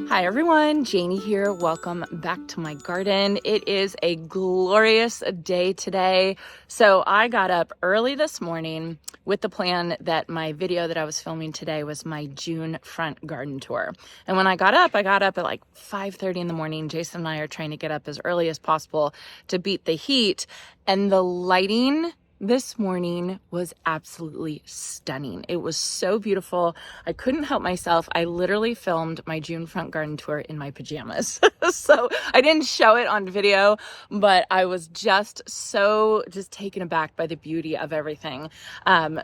Hi everyone, Janie here. Welcome back to my garden. It is a glorious day today. So I got up early this morning with the plan that my video that I was filming today was my June front garden tour. And when I got up at like 5:30 in the morning. Jason and I are trying to get up as early as possible to beat the heat, and the lighting this morning was absolutely stunning. It was so beautiful. I couldn't help myself. I literally filmed my June front garden tour in my pajamas. So I didn't show it on video, but I was just taken aback by the beauty of everything.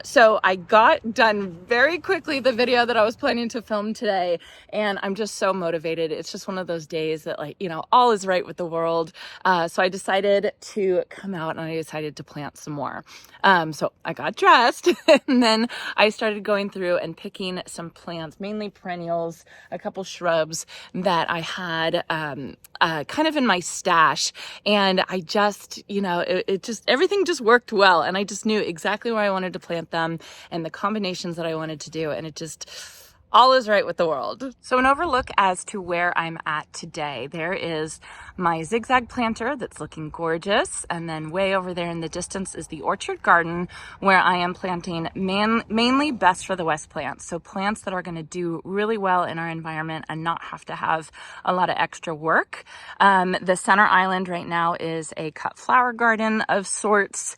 So I got done very quickly the video that I was planning to film today, and I'm just so motivated. It's just one of those days that, like, all is right with the world. So I decided to come out and I decided to plant some more. So I got dressed and then I started going through and picking some plants, mainly perennials, a couple shrubs that I had kind of in my stash. And I just, everything just worked well. And I just knew exactly where I wanted to plant them and the combinations that I wanted to do. And it just... all is right with the world. So an overlook as to where I'm at today. There is my zigzag planter that's looking gorgeous. And then way over there in the distance is the orchard garden where I am planting mainly Best for the West plants. So plants that are gonna do really well in our environment and not have to have a lot of extra work. The center island right now is a cut flower garden of sorts.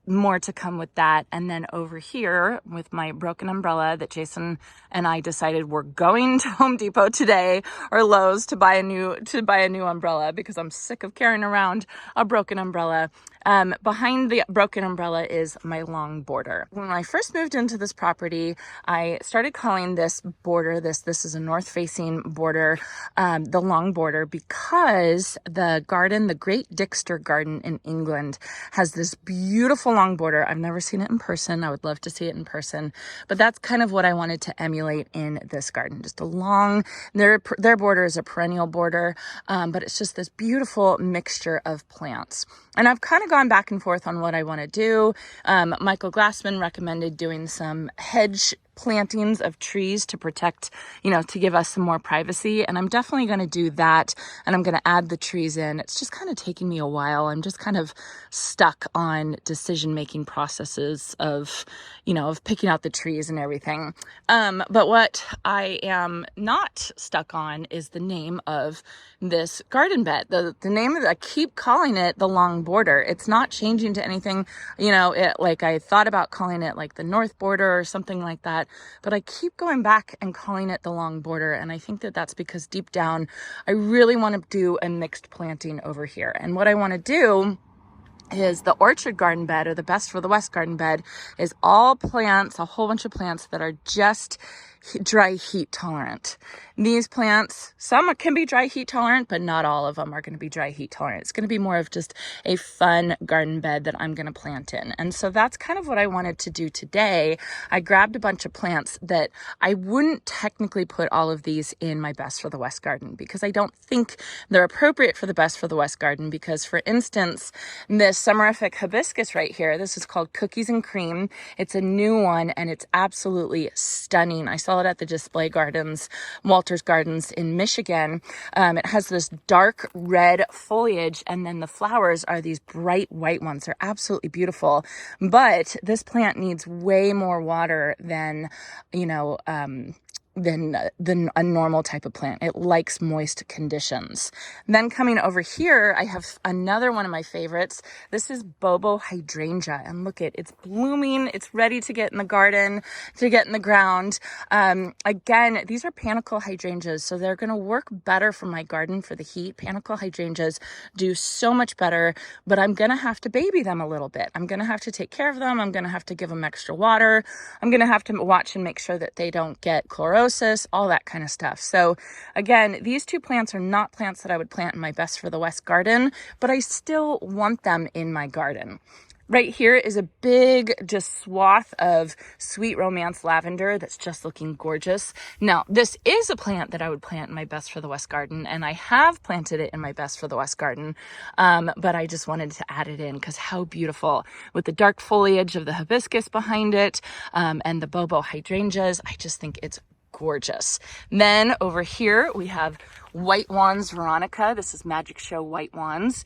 More to come with that. And then over here with my broken umbrella that Jason and I decided we're going to Home Depot today or Lowe's to buy a new umbrella because I'm sick of carrying around a broken umbrella. Behind the broken umbrella is my long border. When I first moved into this property, I started calling this border, this is a north facing border, the long border, because the garden, the Great Dixter Garden in England, has this beautiful long border. I've never seen it in person. I would love to see it in person, but that's kind of what I wanted to emulate in this garden. Just a long, their border is a perennial border, but it's just this beautiful mixture of plants. And I've kind of gone back and forth on what I want to do. Michael Glassman recommended doing some hedge plantings of trees to protect, to give us some more privacy. And I'm definitely going to do that. And I'm going to add the trees in. It's just kind of taking me a while. I'm just kind of stuck on decision-making processes of picking out the trees and everything. But what I am not stuck on is the name of this garden bed. The name of it, I keep calling it the long border. It's not changing to anything. I thought about calling it like the north border or something like that, but I keep going back and calling it the long border. And I think that that's because deep down, I really want to do a mixed planting over here. And what I want to do is the orchard garden bed, or the Best for the West garden bed, is all plants, a whole bunch of plants that are just dry heat tolerant. These plants, some can be dry heat tolerant, but not all of them are going to be dry heat tolerant. It's going to be more of just a fun garden bed that I'm going to plant in. And so that's kind of what I wanted to do today. I grabbed a bunch of plants that I wouldn't technically put all of these in my Best for the West garden because I don't think they're appropriate for the Best for the West garden. Because, for instance, this summerific hibiscus right here, this is called Cookies and Cream. It's a new one and it's absolutely stunning. I saw it at the Display Gardens, Walter's Gardens in Michigan. It has this dark red foliage, and then the flowers are these bright white ones. They're absolutely beautiful, but this plant needs way more water than a normal type of plant. It likes moist conditions. Then coming over here, I have another one of my favorites. This is Bobo hydrangea, and look, it's blooming. It's ready to get in the garden, to get in the ground. Again, these are panicle hydrangeas, so they're going to work better for my garden for the heat. Panicle hydrangeas do so much better, but I'm going to have to baby them a little bit. I'm going to have to take care of them. I'm going to have to give them extra water. I'm going to have to watch and make sure that they don't get chlorosis, all that kind of stuff. So again, these two plants are not plants that I would plant in my Best for the West garden, but I still want them in my garden. Right here is a big just swath of sweet romance lavender that's just looking gorgeous. Now, this is a plant that I would plant in my Best for the West garden, and I have planted it in my Best for the West garden, but I just wanted to add it in because how beautiful with the dark foliage of the hibiscus behind it, and the Bobo hydrangeas. I just think it's gorgeous. Then over here we have White Wands Veronica. This is Magic Show White Wands.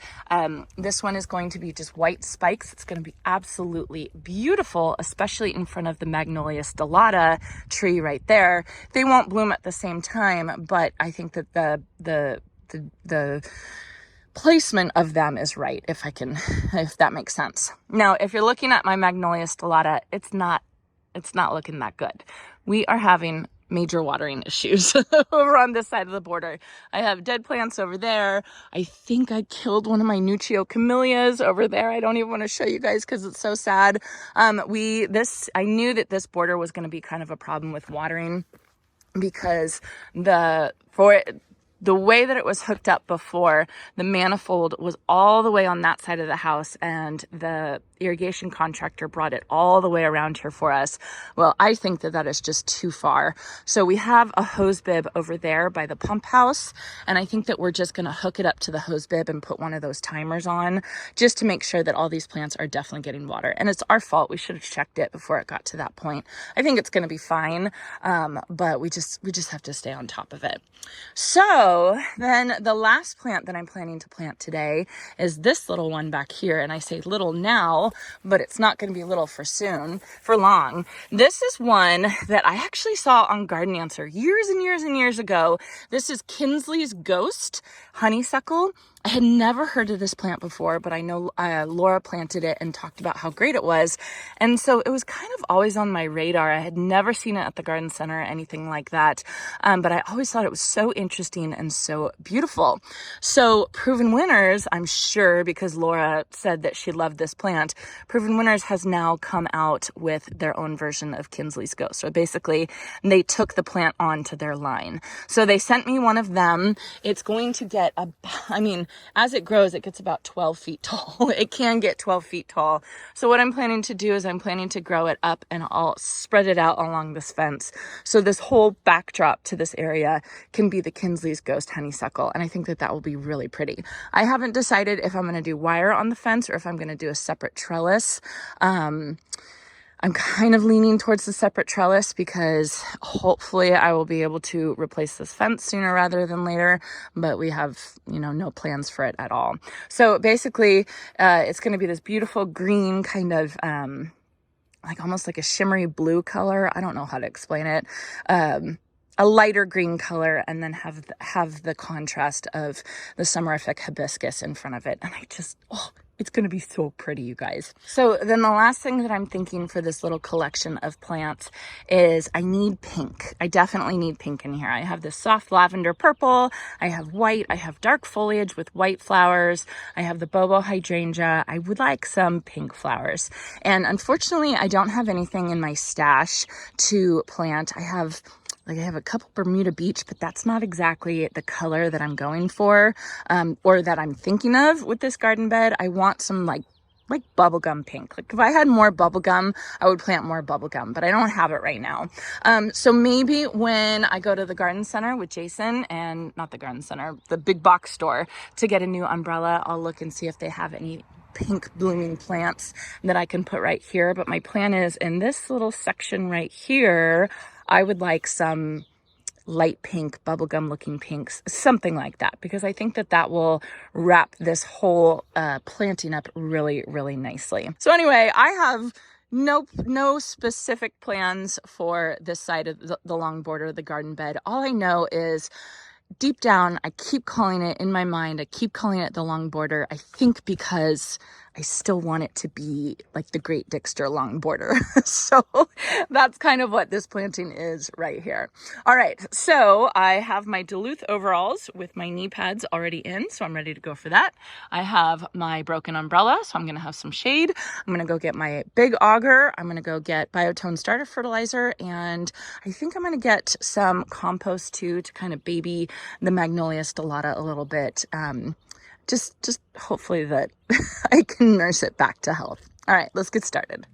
This one is going to be just white spikes. It's going to be absolutely beautiful, especially in front of the Magnolia stellata tree right there. They won't bloom at the same time, but I think that the placement of them is right, if that makes sense. Now, if you're looking at my Magnolia stellata, it's not looking that good. We are having major watering issues over on this side of the border. I have dead plants over there. I think I killed one of my Nuccio camellias over there. I don't even want to show you guys because it's so sad. I knew that this border was going to be kind of a problem with watering because the way that it was hooked up before, the manifold was all the way on that side of the house, and the irrigation contractor brought it all the way around here for us. Well, I think that is just too far. So we have a hose bib over there by the pump house, and I think that we're just going to hook it up to the hose bib and put one of those timers on just to make sure that all these plants are definitely getting water. And it's our fault. We should have checked it before it got to that point. I think it's going to be fine, but we just have to stay on top of it. So then the last plant that I'm planning to plant today is this little one back here. And I say little now, but it's not going to be little for long. This is one that I actually saw on Garden Answer years and years and years ago. This is Kinsley's Ghost honeysuckle. I had never heard of this plant before, but I know Laura planted it and talked about how great it was. And so it was kind of always on my radar. I had never seen it at the garden center or anything like that. But I always thought it was so interesting and so beautiful. So Proven Winners, I'm sure, because Laura said that she loved this plant, Proven Winners has now come out with their own version of Kinsley's Ghost. So basically they took the plant onto their line. So they sent me one of them. It's going to get as it grows, it gets about 12 feet tall. It can get 12 feet tall. So what I'm planning to do is I'm planning to grow it up and I'll spread it out along this fence. So this whole backdrop to this area can be the Kinsley's Ghost honeysuckle. And I think that will be really pretty. I haven't decided if I'm going to do wire on the fence or if I'm going to do a separate trellis. I'm kind of leaning towards the separate trellis because hopefully I will be able to replace this fence sooner rather than later, but we have, no plans for it at all. So basically, it's going to be this beautiful green kind of, almost like a shimmery blue color. I don't know how to explain it. A lighter green color, and then have the contrast of the summerific hibiscus in front of it. And it's going to be so pretty, you guys. So then the last thing that I'm thinking for this little collection of plants is I need pink. I definitely need pink in here. I have this soft lavender purple. I have white. I have dark foliage with white flowers. I have the bobo hydrangea. I would like some pink flowers. And unfortunately, I don't have anything in my stash to plant. I have a couple Bermuda Beach, but that's not exactly the color that I'm going for, or that I'm thinking of with this garden bed. I want some like bubblegum pink. Like if I had more bubblegum, I would plant more bubblegum, but I don't have it right now. So maybe when I go to the garden center with Jason, and not the garden center, the big box store, to get a new umbrella, I'll look and see if they have any pink blooming plants that I can put right here. But my plan is in this little section right here, I would like some light pink, bubblegum looking pinks, something like that, because I think that will wrap this whole planting up really, really nicely. So anyway, I have no specific plans for this side of the long border of the garden bed. All I know is deep down, I keep calling it in my mind. I keep calling it the long border. I think because I still want it to be like the Great Dixter long border. So that's kind of what this planting is right here. All right. So I have my Duluth overalls with my knee pads already in. So I'm ready to go for that. I have my broken umbrella. So I'm going to have some shade. I'm going to go get my big auger. I'm going to go get Biotone starter fertilizer. And I think I'm going to get some compost too, to kind of baby the Magnolia stellata a little bit. Just hopefully that I can nurse it back to health. All right, let's get started.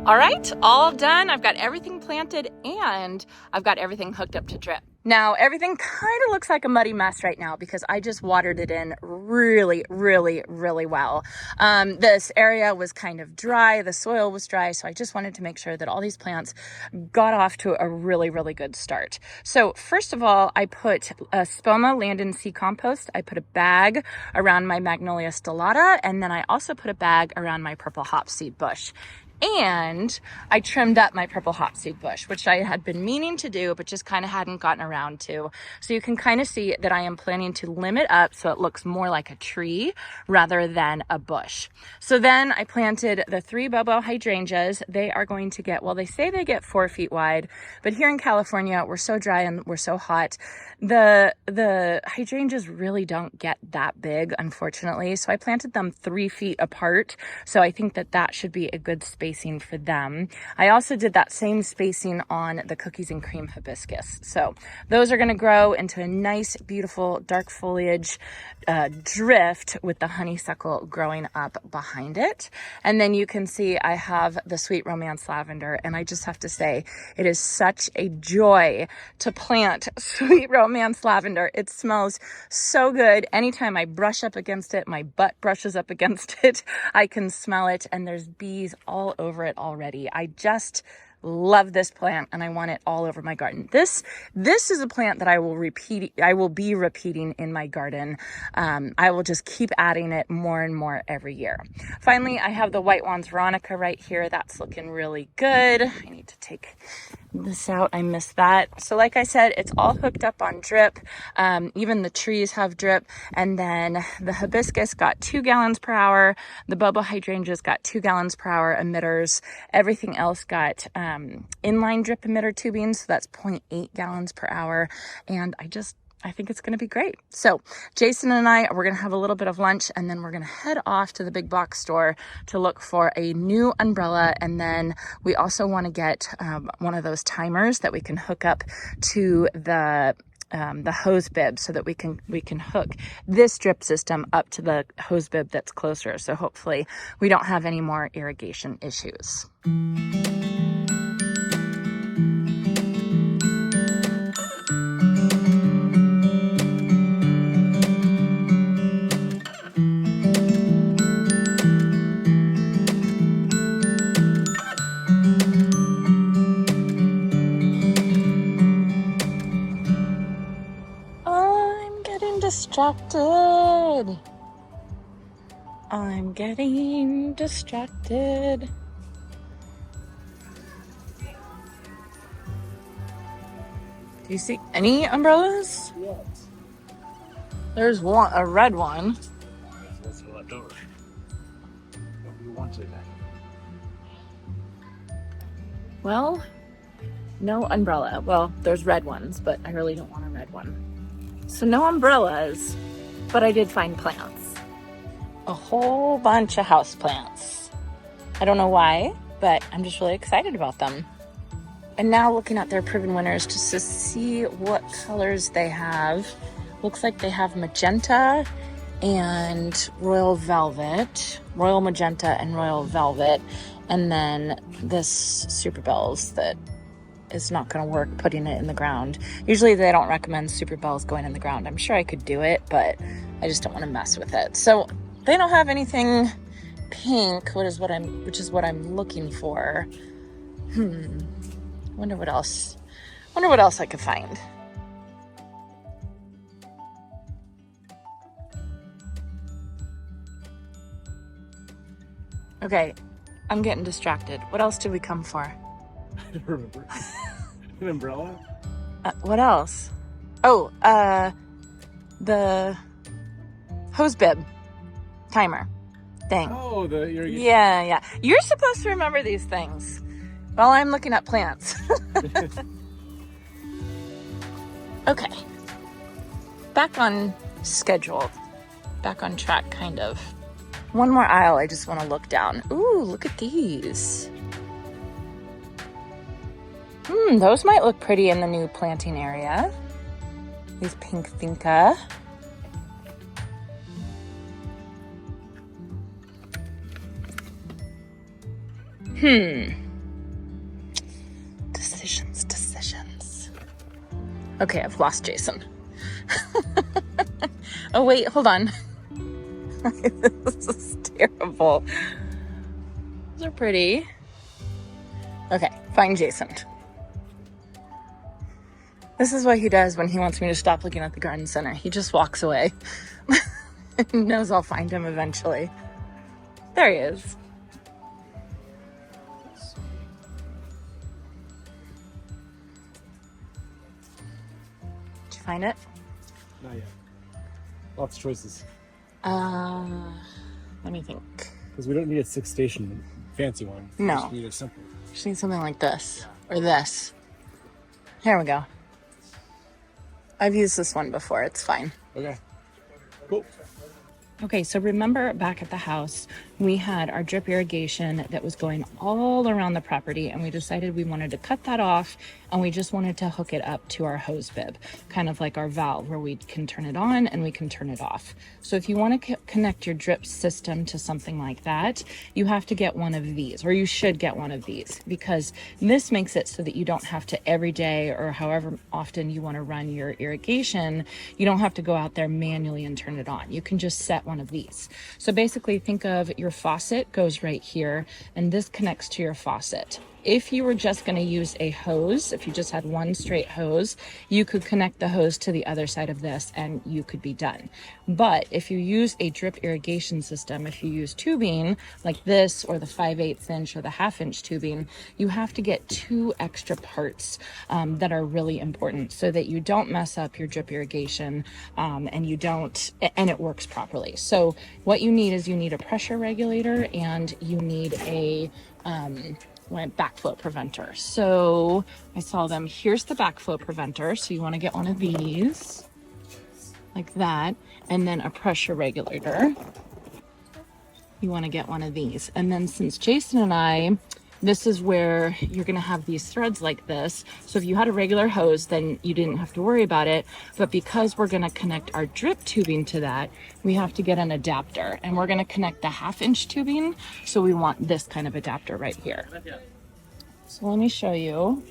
All right, all done. I've got everything planted and I've got everything hooked up to drip. Now, everything kind of looks like a muddy mess right now because I just watered it in really, really, really well. This area was kind of dry. The soil was dry. So I just wanted to make sure that all these plants got off to a really, really good start. So first of all, I put a Spoma land and sea compost. I put a bag around my Magnolia stellata, and then I also put a bag around my purple hopseed bush. And I trimmed up my purple hopseed bush, which I had been meaning to do, but just kind of hadn't gotten around to. So you can kind of see that I am planning to limb it up so it looks more like a tree rather than a bush. So then I planted the 3 Bobo hydrangeas. They are going to get, well, they say they get 4 feet wide, but here in California, we're so dry and we're so hot. The hydrangeas really don't get that big, unfortunately. So I planted them 3 feet apart. So I think that that should be a good spacing for them. I also did that same spacing on the cookies and cream hibiscus. So those are going to grow into a nice, beautiful, dark foliage drift with the honeysuckle growing up behind it. And then you can see I have the Sweet Romance lavender, and I just have to say it is such a joy to plant Sweet Romance lavender. It smells so good. Anytime I brush up against it, my butt brushes up against it, I can smell it, and there's bees all over it already. I just love this plant and I want it all over my garden. This is a plant that I will be repeating in my garden. I will just keep adding it more and more every year. Finally, I have the White Wands Veronica right here. That's looking really good. I need to take this out. I missed that. So like I said, it's all hooked up on drip. Even the trees have drip. And then the hibiscus got 2 gallons per hour. The Bobo hydrangeas got 2 gallons per hour emitters. Everything else got inline drip emitter tubing. So that's 0.8 gallons per hour. And I think it's going to be great. So Jason and we're going to have a little bit of lunch, and then we're going to head off to the big box store to look for a new umbrella. And then we also want to get one of those timers that we can hook up to the hose bib so that we can hook this drip system up to the hose bib that's closer. So hopefully we don't have any more irrigation issues. I'm getting distracted. Do you see any umbrellas? Yes. There's one, a red one. What's left over? What do you want today? Well, no umbrella. Well, there's red ones, but I really don't want a red one. So no umbrellas, but I did find plants. A whole bunch of house plants. I don't know why, but I'm just really excited about them. And now looking at their proven winners just to see what colors they have. Looks like they have magenta and royal velvet, royal magenta and royal velvet. And then this Super Bells that is not going to work putting it in the ground. Usually they don't recommend Super Bells going in the ground. I'm sure I could do it, but I just don't want to mess with it. So they don't have anything pink, which is what I'm looking for. Wonder what else I could find. Okay, I'm getting distracted. What else did we come for? I don't remember. An umbrella? What else? Oh, the hose bib timer thing. Oh, the irrigation. Yeah. You're supposed to remember these things while I'm looking at plants. Okay. Back on schedule. Back on track, kind of. One more aisle I just want to look down. Ooh, look at these. Those might look pretty in the new planting area. These pink finca. Decisions. Okay, I've lost Jason. Oh wait, hold on. This is terrible. Those are pretty. Okay, find Jason. This is what he does when he wants me to stop looking at the garden center. He just walks away. He knows I'll find him eventually. There he is. Did you find it? Not yet. Lots of choices. Let me think. Because we don't need a 6-station fancy one. No. We just need a simple. Just need something like this or this. Here we go. I've used this one before. It's fine. Okay. Cool. Okay, so remember back at the house, we had our drip irrigation that was going all around the property, and we decided we wanted to cut that off, and we just wanted to hook it up to our hose bib, kind of like our valve where we can turn it on and we can turn it off. So if you want to connect your drip system to something like that, you have to get one of these, or you should get one of these, because this makes it so that you don't have to every day or however often you want to run your irrigation, you don't have to go out there manually and turn it on. You can just set one of these. So basically think of your faucet goes right here, and this connects to your faucet. If you were just going to use a hose, if you just had one straight hose, you could connect the hose to the other side of this and you could be done. But if you use a drip irrigation system, if you use tubing like this or the 5/8 inch or the 1/2 inch tubing, you have to get 2 extra parts that are really important so that you don't mess up your drip irrigation and it works properly. So what you need is you need a pressure regulator and you need a backflow preventer. So I saw them. Here's the backflow preventer. So you want to get one of these like that, and then a pressure regulator. You want to get one of these. And then since Jason and I, this is where you're going to have these threads like this. So if you had a regular hose, then you didn't have to worry about it. But because we're going to connect our drip tubing to that, we have to get an adapter, and we're going to connect the 1/2 inch tubing. So we want this kind of adapter right here. So let me show you.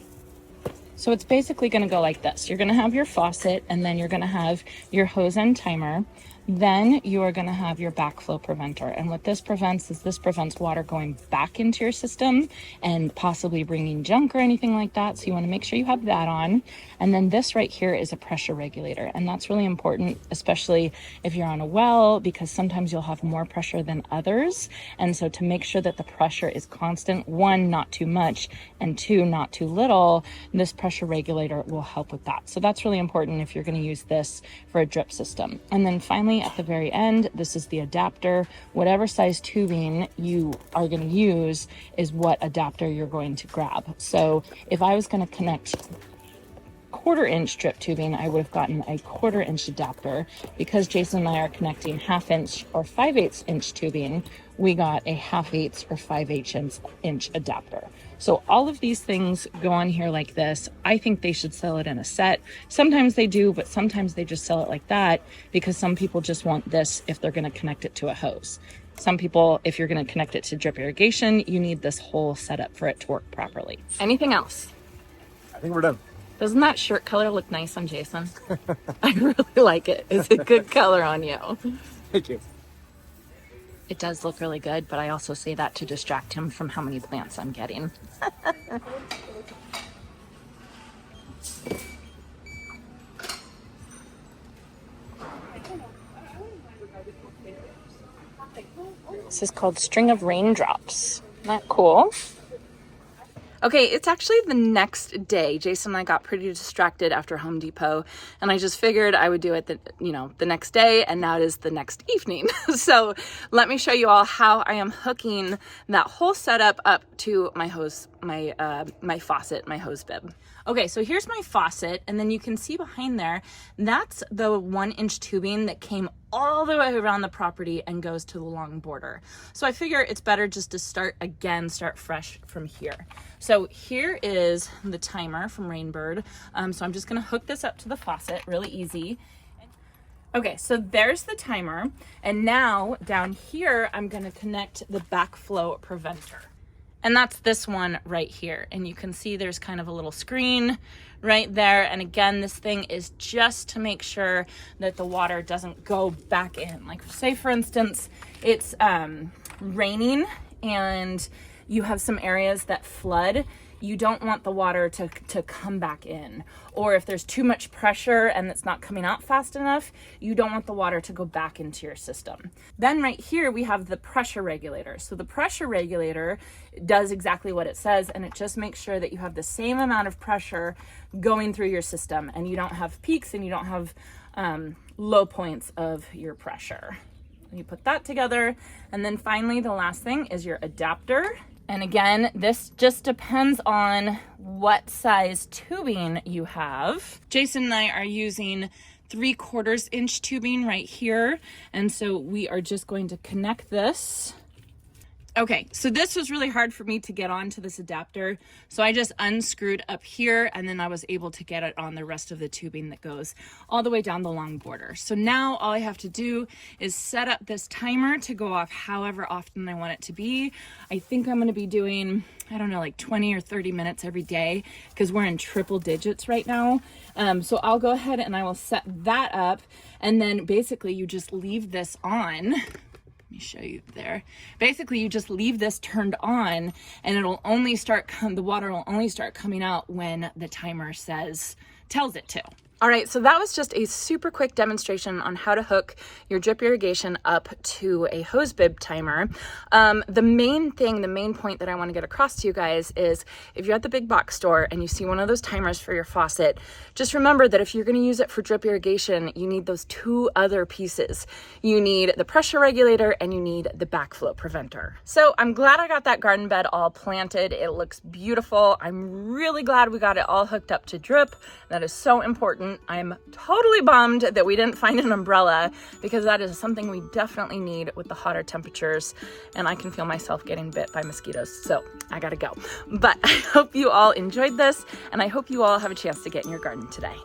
So it's basically going to go like this. You're going to have your faucet, and then you're going to have your hose end timer. Then you are going to have your backflow preventer. And what this prevents is this prevents water going back into your system and possibly bringing junk or anything like that. So you want to make sure you have that on. And then this right here is a pressure regulator. And that's really important, especially if you're on a well, because sometimes you'll have more pressure than others. And so to make sure that the pressure is constant, 1, not too much, and 2, not too little, this pressure regulator will help with that. So that's really important if you're going to use this for a drip system. And then finally, at the very end, this is the adapter. Whatever size tubing you are going to use is what adapter you're going to grab. So if I was going to connect 1/4 inch drip tubing, I would have gotten a 1/4 inch adapter. Because Jason and I are connecting 1/2 inch or 5/8 inch tubing, we got a 1/2 or 5/8 inch adapter. So all of these things go on here like this. I think they should sell it in a set. Sometimes they do, but sometimes they just sell it like that because some people just want this if they're going to connect it to a hose. Some people, if you're going to connect it to drip irrigation, you need this whole setup for it to work properly. Anything else? I think we're done. Doesn't that shirt color look nice on Jason? I really like it. It's a good color on you. Thank you. It does look really good, but I also say that to distract him from how many plants I'm getting. This is called String of Raindrops. Isn't that cool? Okay, it's actually the next day. Jason and I got pretty distracted after Home Depot, and I just figured I would do it the next day, and now it is the next evening. So let me show you all how I am hooking that whole setup up to my hose, my faucet, my hose bib. Okay, so here's my faucet, and then you can see behind there, that's the 1 inch tubing that came all the way around the property and goes to the long border. So I figure it's better just to start fresh from here. So here is the timer from Rainbird. So I'm just gonna hook this up to the faucet, really easy. Okay, so there's the timer. And now down here, I'm gonna connect the backflow preventer. and that's this one right here. And you can see there's kind of a little screen right there. And again, this thing is just to make sure that the water doesn't go back in. Like say for instance, it's raining and you have some areas that flood, you don't want the water to come back in. Or if there's too much pressure and it's not coming out fast enough, you don't want the water to go back into your system. Then right here, we have the pressure regulator. So the pressure regulator does exactly what it says, and it just makes sure that you have the same amount of pressure going through your system and you don't have peaks and you don't have low points of your pressure. You put that together. And then finally, the last thing is your adapter. And again, this just depends on what size tubing you have. Jason and I are using 3/4 inch tubing right here. And so we are just going to connect this. Okay, so this was really hard for me to get onto this adapter. So I just unscrewed up here and then I was able to get it on the rest of the tubing that goes all the way down the long border. So now all I have to do is set up this timer to go off however often I want it to be. I think I'm gonna be doing, I don't know, like 20 or 30 minutes every day because we're in triple digits right now. So I'll go ahead and I will set that up, and then basically you just leave this on. Let me show you there. Basically, you just leave this turned on and it'll only start, the water will only start coming out when the timer tells it to. All right, so that was just a super quick demonstration on how to hook your drip irrigation up to a hose bib timer. The main point that I want to get across to you guys is if you're at the big box store and you see one of those timers for your faucet, just remember that if you're going to use it for drip irrigation, you need those two other pieces. You need the pressure regulator and you need the backflow preventer. So I'm glad I got that garden bed all planted. It looks beautiful. I'm really glad we got it all hooked up to drip. That is so important. I'm totally bummed that we didn't find an umbrella because that is something we definitely need with the hotter temperatures, and I can feel myself getting bit by mosquitoes, so I gotta go. But I hope you all enjoyed this, and I hope you all have a chance to get in your garden today.